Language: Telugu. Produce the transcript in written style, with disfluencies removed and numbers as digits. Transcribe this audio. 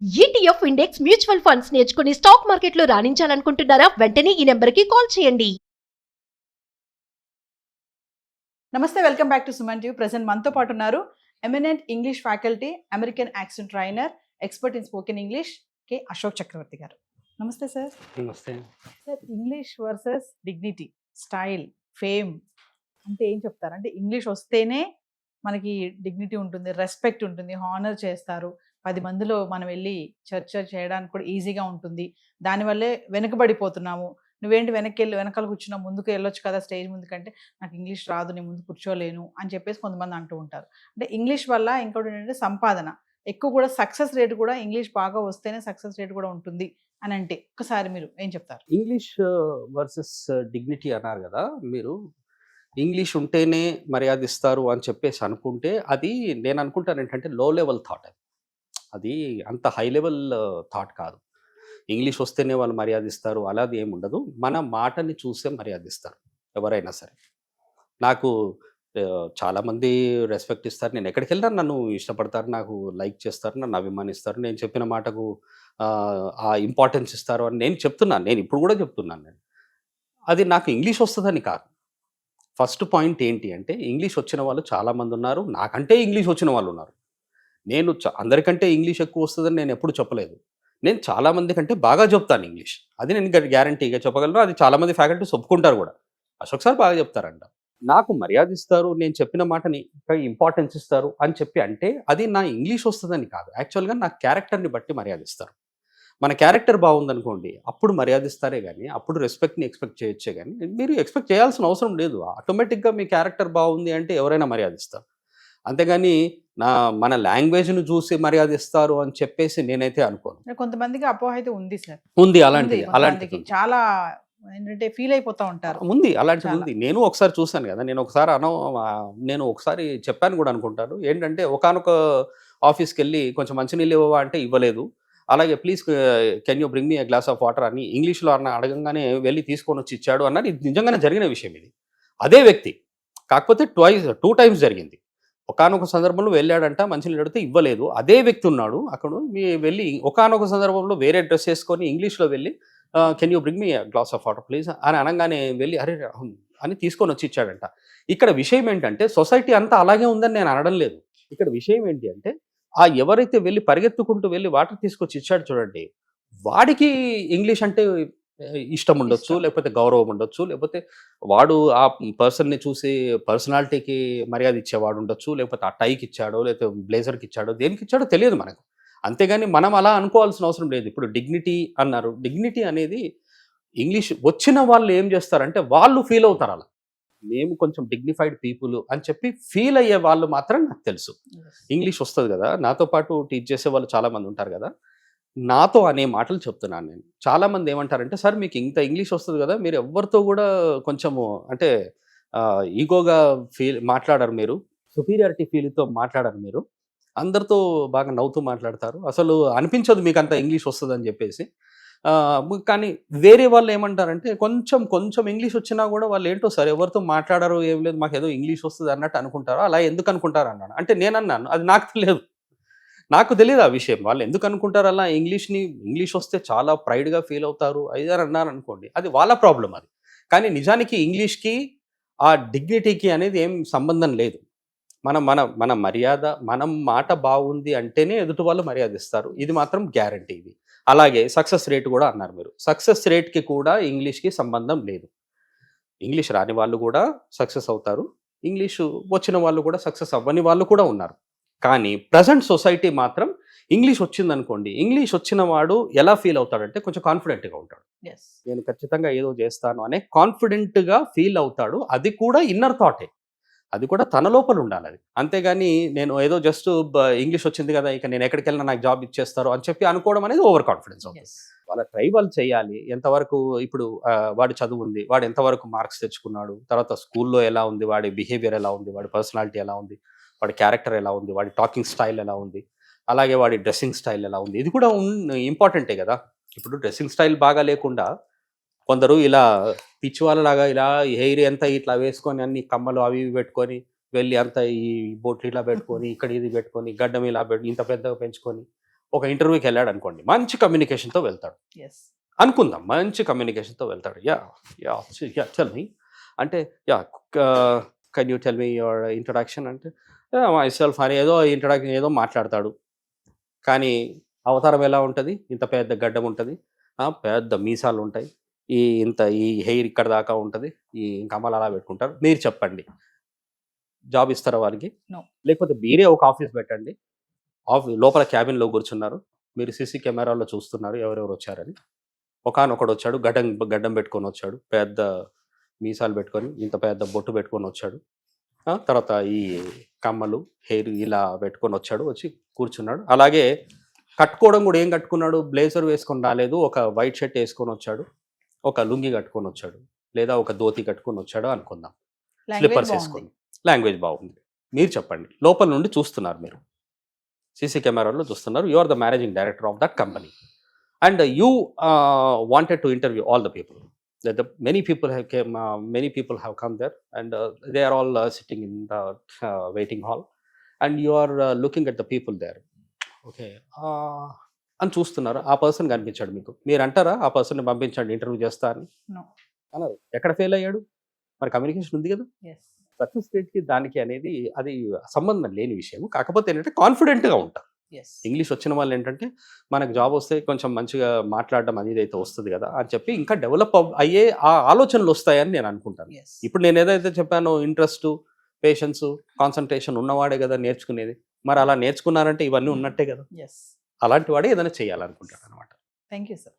ఈటీఎఫ్ ఇండెక్స్ మ్యూచువల్ ఫండ్స్ నేర్చుకుని స్టాక్ మార్కెట్లో రాణించాలనుకుంటున్నారా? వెంటనే ఈ నెంబర్కి కాల్ చేయండి. నమస్తే, welcome back to Suman TV. Present మనతో పాటు ఉన్నారు eminent English faculty, American accent trainer, expert in spoken English K Ashok Chakravarthy garu. నమస్తే సార్. నమస్తే. Sir, English versus dignity, style, fame అంటే ఏం చెప్తారు? అంటే ఇంగ్లీష్ వస్తేనే మనకి డిగ్నిటీ ఉంటుంది, రెస్పెక్ట్ ఉంటుంది, హానర్ చేస్తారు, 10 మందిలో మనం వెళ్ళి చర్చ చేయడానికి కూడా ఈజీగా ఉంటుంది. దానివల్లే వెనుకబడిపోతున్నాము. నువ్వేంటి వెనకాల కూర్చున్నావు, ముందుకు వెళ్ళొచ్చు కదా స్టేజ్ ముందుకంటే, నాకు ఇంగ్లీష్ రాదు, నేను ముందు కూర్చోలేను అని చెప్పేసి కొంతమంది అంటూ ఉంటారు. అంటే ఇంగ్లీష్ వల్ల ఇంకోటి ఏంటంటే సంపాదన ఎక్కువ, కూడా సక్సెస్ రేట్ కూడా ఇంగ్లీష్ బాగా వస్తేనే సక్సెస్ రేట్ కూడా ఉంటుంది అని అంటే ఒకసారి మీరు ఏం చెప్తారు? ఇంగ్లీష్ వర్సెస్ డిగ్నిటీ అన్నారు కదా మీరు. ఇంగ్లీష్ ఉంటేనే మర్యాద ఇస్తారు అని చెప్పేసి అనుకుంటే అది నేను అనుకుంటాను ఏంటంటే లో లెవెల్ థాట్. అది అంత హై లెవెల్ థాట్ కాదు. ఇంగ్లీష్ వస్తేనే వాళ్ళు మర్యాద ఇస్తారు అలాది ఏమి ఉండదు. మన మాటని చూసే మర్యాద ఇస్తారు ఎవరైనా సరే. నాకు చాలామంది రెస్పెక్ట్ ఇస్తారు. నేను ఎక్కడికి వెళ్ళినా నన్ను ఇష్టపడతారు, నాకు లైక్ చేస్తారు, నన్ను అభిమానిస్తారు, నేను చెప్పిన మాటకు ఆ ఇంపార్టెన్స్ ఇస్తారు అని నేను చెప్తున్నాను. నేను ఇప్పుడు కూడా చెప్తున్నాను. నేను అది నాకు ఇంగ్లీష్ వస్తుందని కాదు. ఫస్ట్ పాయింట్ ఏంటి అంటే, ఇంగ్లీష్ వచ్చిన వాళ్ళు చాలామంది ఉన్నారు, నాకంటే ఇంగ్లీష్ వచ్చిన వాళ్ళు ఉన్నారు. నేను అందరికంటే ఇంగ్లీష్ ఎక్కువ వస్తుందని నేను ఎప్పుడు చెప్పలేదు. నేను చాలామంది కంటే బాగా చెప్తాను ఇంగ్లీష్. అది నేను గ్యారంటీగా చెప్పగలను. అది చాలామంది ఫ్యాకల్టీస్ ఒప్పుకుంటారు కూడా. అశోక్ సార్ బాగా చెప్తారంట. నాకు మర్యాద ఇస్తారు, నేను చెప్పిన మాటని ఇంపార్టెన్స్ ఇస్తారు అని చెప్పి అంటే అది నా ఇంగ్లీష్ వస్తుందని కాదు. యాక్చువల్గా నా క్యారెక్టర్ని బట్టి మర్యాద ఇస్తారు. మన క్యారెక్టర్ బాగుందనుకోండి, అప్పుడు మర్యాద ఇస్తారే కానీ అప్పుడు రెస్పెక్ట్ని ఎక్స్పెక్ట్ చేయొచ్చే కానీ మీరు ఎక్స్పెక్ట్ చేయాల్సిన అవసరం లేదు. ఆటోమేటిక్గా మీ క్యారెక్టర్ బాగుంది అంటే ఎవరైనా మర్యాద ఇస్తారు. అంతేగాని మన లాంగ్వేజ్ను చూసి మర్యాద ఇస్తారు అని చెప్పేసి నేనైతే అనుకోను. కొంతమందికి అపోహ అయితే ఉంది సార్. ఉంది అలాంటిది చాలా ఏంటంటే ఫీల్ అయిపోతూ ఉంటారు. ఉంది అలాంటిది ఉంది. నేను ఒకసారి చూశాను కదా. నేను ఒకసారి చెప్పాను కూడా అనుకుంటాను. ఏంటంటే ఒకానొక ఆఫీస్కి వెళ్ళి కొంచెం మంచినీళ్ళు ఇవ్వవా అంటే ఇవ్వలేదు. అలాగే please can you bring me A glass of water అని ఇంగ్లీష్లో అడగంగానే వెళ్ళి తీసుకొని వచ్చి ఇచ్చాడు అన్నది నిజంగానే జరిగిన విషయం. ఇది అదే వ్యక్తి, కాకపోతే 2 టైమ్స్ జరిగింది. ఒకానొక సందర్భంలో వెళ్ళాడంట, మంచినీళ్ళు అడిగితే ఇవ్వలేదు. అదే వ్యక్తి ఉన్నాడు అక్కడ. వెళ్ళి ఒకానొక సందర్భంలో వేరే డ్రెస్ వేసుకొని ఇంగ్లీష్లో వెళ్ళి can you bring me glass of water please అని అనగానే వెళ్ళి అరే అని తీసుకొని వచ్చి ఇచ్చాడంట. ఇక్కడ విషయం ఏంటంటే సొసైటీ అంతా అలాగే ఉందని నేను అనడం లేదు. ఇక్కడ విషయం ఏంటి అంటే, ఎవరైతే వెళ్ళి పరిగెత్తుకుంటూ వెళ్ళి వాటర్ తీసుకొచ్చి ఇచ్చాడు చూడండి, వాడికి ఇంగ్లీష్ అంటే ఇష్టం ఉండొచ్చు, లేకపోతే గౌరవం ఉండొచ్చు, లేకపోతే వాడు ఆ పర్సన్ని చూసి పర్సనాలిటీకి మర్యాద ఇచ్చేవాడు ఉండొచ్చు, లేకపోతే ఆ టైకి ఇచ్చాడో లేకపోతే బ్లేజర్కి ఇచ్చాడో దేనికి ఇచ్చాడో తెలియదు మనకు. అంతేగాని మనం అలా అనుకోవాల్సిన అవసరం లేదు. ఇప్పుడు డిగ్నిటీ అన్నారు. డిగ్నిటీ అనేది ఇంగ్లీష్ వచ్చిన వాళ్ళు ఏం చేస్తారంటే వాళ్ళు ఫీల్ అవుతారు అలా, మేము కొంచెం డిగ్నిఫైడ్ పీపుల్ అని చెప్పి ఫీల్ అయ్యే వాళ్ళు మాత్రం నాకు తెలుసు. ఇంగ్లీష్ వస్తుంది కదా, నాతో పాటు టీచ్ చేసే వాళ్ళు చాలామంది ఉంటారు కదా, నాతో అనే మాటలు చెప్తున్నాను నేను. చాలామంది ఏమంటారంటే, సార్ మీకు ఇంత ఇంగ్లీష్ వస్తుంది కదా, మీరు ఎవరితో కూడా కొంచెము అంటే ఈగోగా మాట్లాడరు, మీరు సుపీరియారిటీ ఫీల్తో మాట్లాడరు, మీరు అందరితో బాగా నవ్వుతూ మాట్లాడతారు, అసలు అనిపించదు మీకు అంత ఇంగ్లీష్ వస్తుంది అని చెప్పేసి. కానీ వేరే వాళ్ళు ఏమంటారంటే కొంచెం ఇంగ్లీష్ వచ్చినా కూడా వాళ్ళు ఏంటో సార్ ఎవరితో మాట్లాడారు, ఏం లేదు, మాకు ఏదో ఇంగ్లీష్ వస్తుంది అన్నట్టు అనుకుంటారు. అలా ఎందుకు అనుకుంటారు అన్నాను. అంటే నేను అన్నాను, అది నాకు తెలియదు ఆ విషయం. వాళ్ళు ఎందుకు అనుకుంటారు అలా, ఇంగ్లీష్ వస్తే చాలా ప్రైడ్గా ఫీల్ అవుతారు అది అని అన్నారు అనుకోండి, అది వాళ్ళ ప్రాబ్లం అది. కానీ నిజానికి ఇంగ్లీష్కి ఆ డిగ్నిటీకి అనేది ఏం సంబంధం లేదు. మన మర్యాద, మనం మాట బాగుంది అంటేనే ఎదుటి వాళ్ళు మర్యాద ఇస్తారు. ఇది మాత్రం గ్యారంటీ. ఇది అలాగే సక్సెస్ రేట్ కూడా అన్నారు మీరు. సక్సెస్ రేట్కి కూడా ఇంగ్లీష్కి సంబంధం లేదు. ఇంగ్లీష్ రాని వాళ్ళు కూడా సక్సెస్ అవుతారు, ఇంగ్లీషు వచ్చిన వాళ్ళు కూడా సక్సెస్ అవ్వని వాళ్ళు కూడా ఉన్నారు. కానీ ప్రజెంట్ సొసైటీ మాత్రం ఇంగ్లీష్ వచ్చిందనుకోండి, ఇంగ్లీష్ వచ్చిన వాడు ఎలా ఫీల్ అవుతాడంటే కొంచెం కాన్ఫిడెంట్గా ఉంటాడు. నేను ఖచ్చితంగా ఏదో చేస్తాను అనే కాన్ఫిడెంట్గా ఫీల్ అవుతాడు. అది కూడా ఇన్నర్ థాటే, అది కూడా తన లోపల ఉండాలి అది. అంతేగాని నేను ఏదో జస్ట్ ఇంగ్లీష్ వచ్చింది కదా ఇక నేను ఎక్కడికి వెళ్ళినా నాకు జాబ్ ఇచ్చేస్తారు అని చెప్పి అనుకోవడం అనేది ఓవర్ కాన్ఫిడెన్స్ అవుతుంది. వాళ్ళ ట్రై వాళ్ళు చేయాలి. ఎంతవరకు ఇప్పుడు వాడి చదువు ఉంది, వాడు ఎంతవరకు మార్క్స్ తెచ్చుకున్నాడు, తర్వాత స్కూల్లో ఎలా ఉంది, వాడి బిహేవియర్ ఎలా ఉంది, వాడి పర్సనాలిటీ ఎలా ఉంది, వాడి క్యారెక్టర్ ఎలా ఉంది, వాడి టాకింగ్ స్టైల్ ఎలా ఉంది, అలాగే వాడి డ్రెస్సింగ్ స్టైల్ ఎలా ఉంది, ఇది కూడా ఇంపార్టెంటే కదా. ఇప్పుడు డ్రెస్సింగ్ స్టైల్ బాగా లేకుండా కొందరు ఇలా పిచ్చి వాళ్ళలాగా ఇలా హెయిర్ అంతా ఇట్లా వేసుకొని అన్ని కమ్మలు అవి ఇవి పెట్టుకొని వెళ్ళి అంతా ఈ బొట్లు ఇలా పెట్టుకొని ఇక్కడ ఇది పెట్టుకొని గడ్డం ఇలా ఇంత పెద్దగా పెంచుకొని ఒక ఇంటర్వ్యూకి వెళ్ళాడు అనుకోండి, మంచి కమ్యూనికేషన్తో వెళ్తాడు ఎస్ అనుకుందాం, మంచి కమ్యూనికేషన్తో వెళ్తాడు. Yeah yeah yeah tell me అంటే, yeah can you tell me your introduction అంటే మై సెల్ఫ్ అని ఏదో ఇంట్రడక్షన్ ఏదో మాట్లాడతాడు. కానీ అవతారం ఎలా ఉంటుంది? ఇంత పెద్ద గడ్డం ఉంటుంది, పెద్ద మీసాలు ఉంటాయి, ఈ హెయిర్ ఇక్కడ దాకా ఉంటుంది, ఈ కమ్మలు అలా పెట్టుకుంటారు. మీరు చెప్పండి, జాబ్ ఇస్తారా వారికి? No. లేకపోతే మీరే ఒక ఆఫీస్ పెట్టండి, లోపల క్యాబిన్లో కూర్చున్నారు, మీరు సీసీ కెమెరాలో చూస్తున్నారు ఎవరెవరు వచ్చారని. ఒకానొకడు వచ్చాడు, గడ్డం పెట్టుకొని వచ్చాడు, పెద్ద మీసాలు పెట్టుకొని ఇంత పెద్ద బొట్టు పెట్టుకొని వచ్చాడు. తర్వాత ఈ కమ్మలు హెయిర్ ఇలా పెట్టుకొని వచ్చాడు, వచ్చి కూర్చున్నాడు. అలాగే కట్టుకోవడం కూడా ఏం కట్టుకున్నాడు? బ్లేజర్ వేసుకొని రాలేదు, ఒక వైట్ షర్ట్ వేసుకొని వచ్చాడు, ఒక లుంగి కట్టుకొని వచ్చాడు, లేదా ఒక ధోతి కట్టుకొని వచ్చాడు అనుకుందాం, స్లిప్పర్స్ వేసుకొని. లాంగ్వేజ్ బాగుంది. మీరు చెప్పండి, లోపల నుండి చూస్తున్నారు, మీరు సీసీ కెమెరాలో చూస్తున్నారు, you are the managing director of that company and you wanted to interview all the people. Many people have come there and they are all sitting in the waiting hall and you are looking at the people there. Okay. అని చూస్తున్నారు, ఆ పర్సన్ కనిపించాడు మీకు. మీరు అంటారా ఆ పర్సన్ని పంపించండి ఇంటర్వ్యూ చేస్తా అని? No. అన్నారు. ఎక్కడ ఫెయిల్ అయ్యాడు? మరి కమ్యూనికేషన్ ఉంది కదా. ఎస్ సక్సెస్ రేట్కి దానికి అనేది అది సంబంధం లేని విషయం. కాకపోతే ఏంటంటే కాన్ఫిడెంట్గా ఉంటారు. ఎస్ ఇంగ్లీష్ వచ్చిన వాళ్ళు ఏంటంటే మనకు జాబ్ వస్తే కొంచెం మంచిగా మాట్లాడడం అనేది అయితే వస్తుంది కదా అని చెప్పి ఇంకా డెవలప్ అయ్యే ఆ ఆలోచనలు వస్తాయని నేను అనుకుంటాను. ఎస్ ఇప్పుడు నేను ఏదైతే చెప్పానో ఇంట్రెస్ట్, పేషెన్స్, కాన్సన్ట్రేషన్ ఉన్నవాడే కదా నేర్చుకునేది. మరి అలా నేర్చుకున్నారంటే ఇవన్నీ ఉన్నట్టే కదా. ఎస్ అలాంటి వాడే ఏదైనా చేయాలనుకుంటాను అనమాట. Thank you sir.